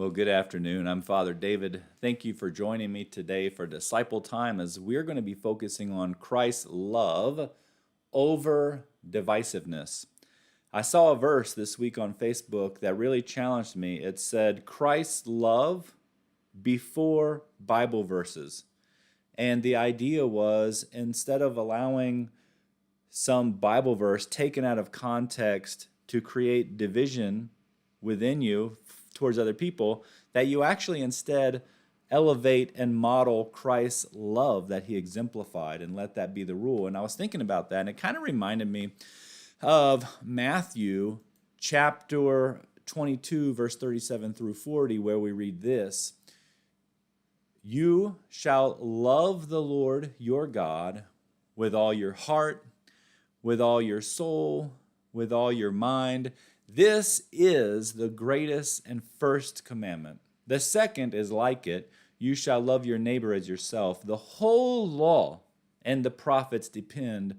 Well, good afternoon. I'm Father David. Thank you for joining me today for Disciple Time as we're going to be focusing on Christ's love over divisiveness. I saw a verse this week on Facebook that really challenged me. It said, Christ's love before Bible verses. And the idea was instead of allowing some Bible verse taken out of context to create division within you towards other people, that you actually instead elevate and model Christ's love that he exemplified and let that be the rule. And I was thinking about that, and it kind of reminded me of Matthew chapter 22, verse 37 through 40, where we read this: You shall love the Lord your God with all your heart, with all your soul, with all your mind. This is the greatest and first commandment. The second is like it: you shall love your neighbor as yourself. The whole law and the prophets depend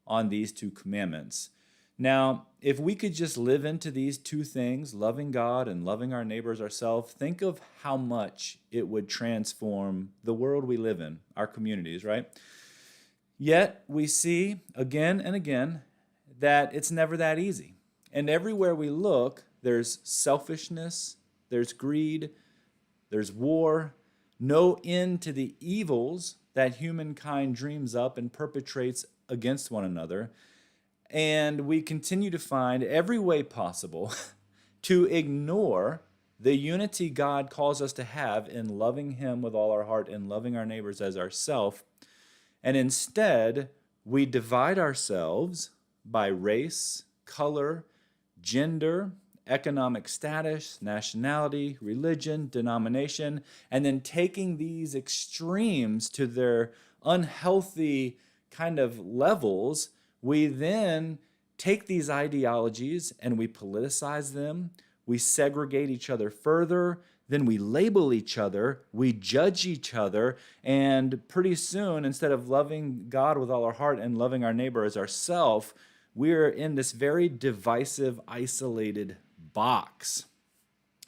on these two commandments. Now, if we could just live into these two things, loving God and loving our neighbors ourselves, think of how much it would transform the world we live in, our communities, right? Yet we see again and again that it's never that easy. And everywhere we look, there's selfishness, there's greed, there's war, no end to the evils that humankind dreams up and perpetrates against one another. And we continue to find every way possible to ignore the unity God calls us to have in loving him with all our heart and loving our neighbors as ourselves. And instead, we divide ourselves by race, color, gender, economic status, nationality, religion, denomination, and then taking these extremes to their unhealthy kind of levels, we then take these ideologies and we politicize them, we segregate each other further, then we label each other, we judge each other, and pretty soon, instead of loving God with all our heart and loving our neighbor as ourselves, we're in this very divisive, isolated box.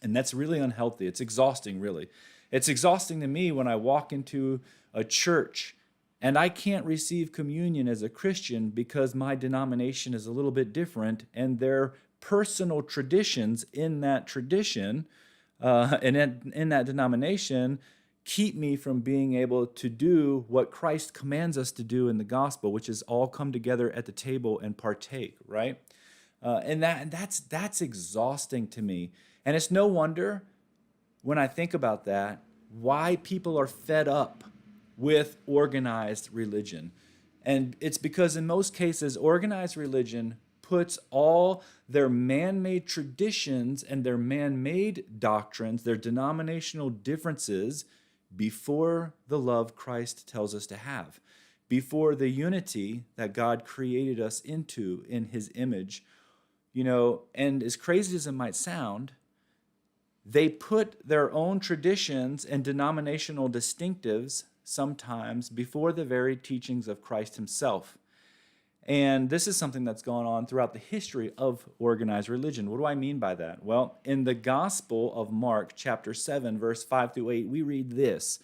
And that's really unhealthy. It's exhausting, really. It's exhausting to me when I walk into a church and I can't receive communion as a Christian because my denomination is a little bit different, and their personal traditions in that tradition and in that denomination keep me from being able to do what Christ commands us to do in the gospel, which is all come together at the table and partake, right? And that's exhausting to me. And it's no wonder when I think about that, why people are fed up with organized religion. And it's because in most cases, organized religion puts all their man-made traditions and their man-made doctrines, their denominational differences, before the love Christ tells us to have, before the unity that God created us into in his image. And as crazy as it might sound, they put their own traditions and denominational distinctives sometimes before the very teachings of Christ himself. And this is something that's gone on throughout the history of organized religion. What do I mean by that? Well, in the Gospel of Mark, chapter 7, verse 5 through 8, we read this.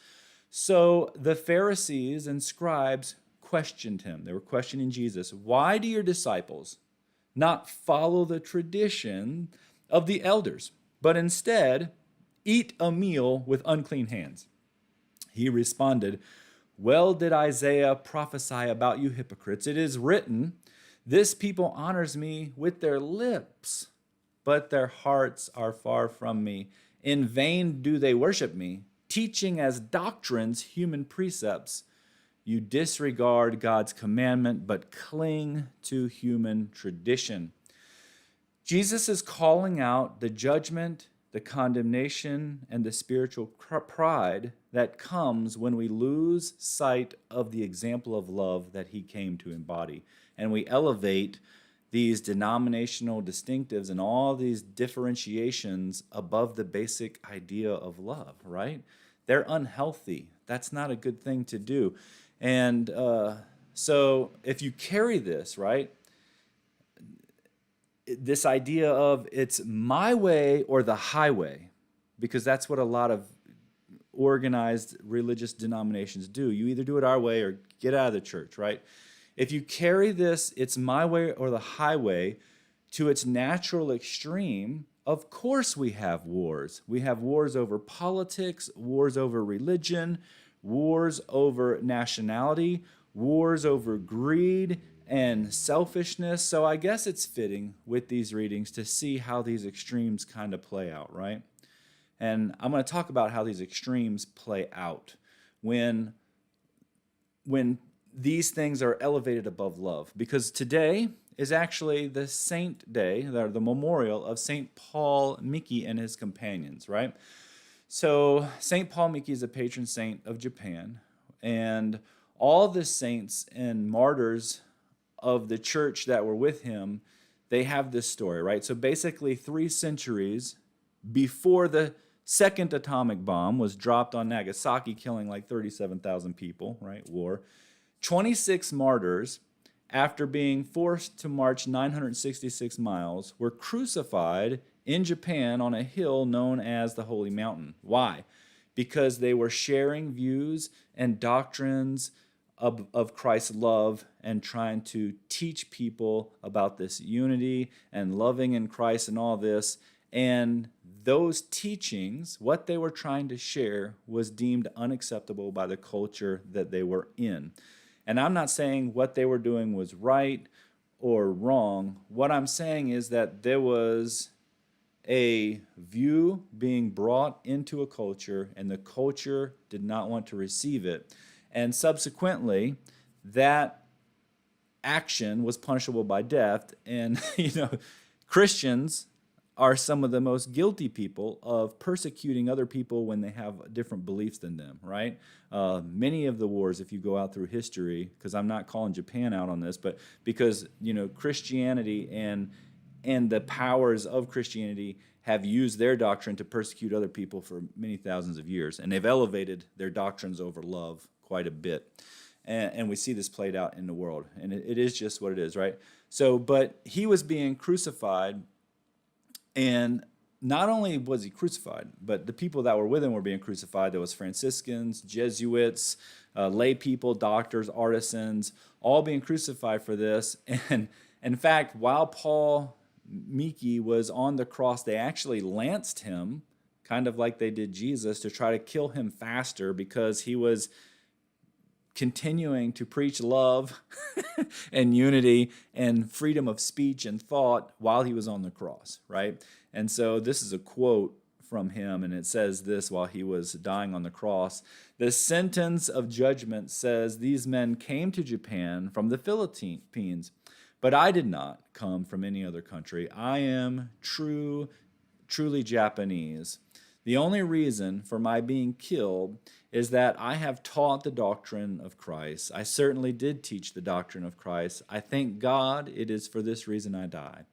So the Pharisees and scribes questioned him. They were questioning Jesus. Why do your disciples not follow the tradition of the elders, but instead eat a meal with unclean hands? He responded, Well did Isaiah prophesy about you hypocrites. It is written, This people honors me with their lips, but their hearts are far from me. In vain do they worship me, teaching as doctrines human precepts. You disregard God's commandment, but cling to human tradition. Jesus is calling out the judgment, the condemnation, and the spiritual pride that comes when we lose sight of the example of love that he came to embody. And we elevate these denominational distinctives and all these differentiations above the basic idea of love, right? They're unhealthy. That's not a good thing to do. And so if you carry this, right, this idea of it's my way or the highway, because that's what a lot of organized religious denominations do. You either do it our way or get out of the church, right? If you carry this, it's my way or the highway, to its natural extreme, of course we have wars. We have wars over politics, wars over religion, wars over nationality, wars over greed and selfishness. So I guess it's fitting with these readings to see how these extremes kind of play out, right? And I'm going to talk about how these extremes play out when these things are elevated above love. Because today is actually the saint day, the memorial of St. Paul Miki and his companions, right? So St. Paul Miki is a patron saint of Japan, and all the saints and martyrs of the church that were with him, they have this story, right? So basically 3 centuries before the second atomic bomb was dropped on Nagasaki, killing like 37,000 people, right? War. 26 martyrs, after being forced to march 966 miles, were crucified in Japan on a hill known as the Holy Mountain. Why? Because they were sharing views and doctrines of Christ's love and trying to teach people about this unity and loving in Christ and all this. And those teachings, what they were trying to share, was deemed unacceptable by the culture that they were in. And I'm not saying what they were doing was right or wrong. What I'm saying is that there was a view being brought into a culture, and the culture did not want to receive it. And subsequently, that action was punishable by death. And, Christians are some of the most guilty people of persecuting other people when they have different beliefs than them, right? Many of the wars, if you go out through history, because I'm not calling Japan out on this, but because, Christianity and the powers of Christianity have used their doctrine to persecute other people for many thousands of years. And they've elevated their doctrines over love quite a bit. And we see this played out in the world. And it is just what it is, right? So, but he was being crucified, and not only was he crucified, but the people that were with him were being crucified. There was Franciscans, Jesuits, lay people, doctors, artisans, all being crucified for this. And in fact, while Paul Miki was on the cross, they actually lanced him, kind of like they did Jesus, to try to kill him faster because he was continuing to preach love and unity and freedom of speech and thought while he was on the cross, right? And so this is a quote from him, and it says this while he was dying on the cross. The sentence of judgment says, "These men came to Japan from the Philippines, but I did not come from any other country. I am truly Japanese. The only reason for my being killed is that I have taught the doctrine of Christ. I certainly did teach the doctrine of Christ. I thank God it is for this reason I die.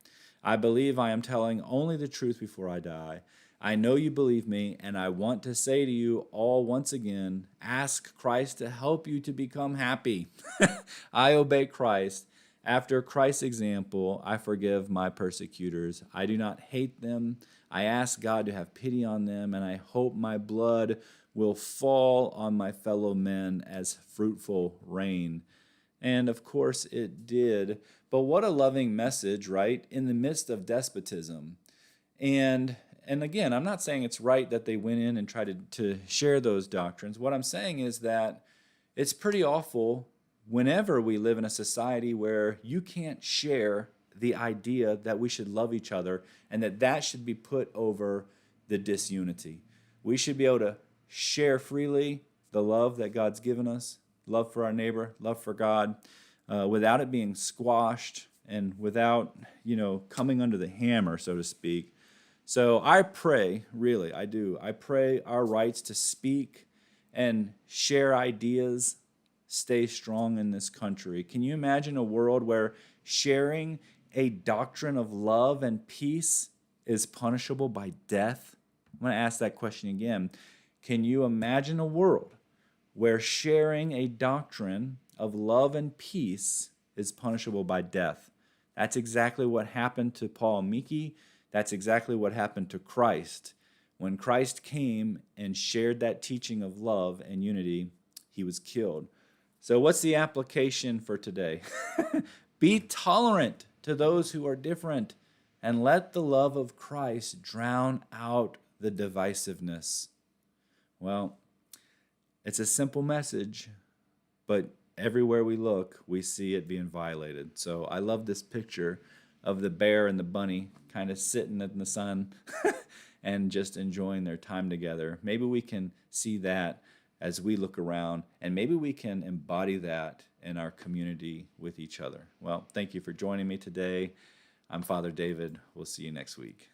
I believe I am telling only the truth before I die. I know you believe me, and I want to say to you all once again, ask Christ to help you to become happy. I obey Christ. After Christ's example, I forgive my persecutors. I do not hate them. I ask God to have pity on them, and I hope my blood will fall on my fellow men as fruitful rain." And of course it did. But what a loving message, right? In the midst of despotism. And again, I'm not saying it's right that they went in and tried to share those doctrines. What I'm saying is that it's pretty awful whenever we live in a society where you can't share the idea that we should love each other and that should be put over the disunity. We should be able to share freely the love that God's given us, love for our neighbor, love for God, without it being squashed and without, coming under the hammer, so to speak. So I pray, really, I do. I pray our rights to speak and share ideas stay strong in this country. Can you imagine a world where sharing a doctrine of love and peace is punishable by death? I'm going to ask that question again. Can you imagine a world where sharing a doctrine of love and peace is punishable by death? That's exactly what happened to Paul Miki. That's exactly what happened to Christ. When Christ came and shared that teaching of love and unity, he was killed. So, what's the application for today? Be tolerant to those who are different, and let the love of Christ drown out the divisiveness. Well, it's a simple message, but everywhere we look, we see it being violated. So I love this picture of the bear and the bunny kind of sitting in the sun and just enjoying their time together. Maybe we can see that as we look around, and maybe we can embody that in our community with each other. Well, thank you for joining me today. I'm Father David. We'll see you next week.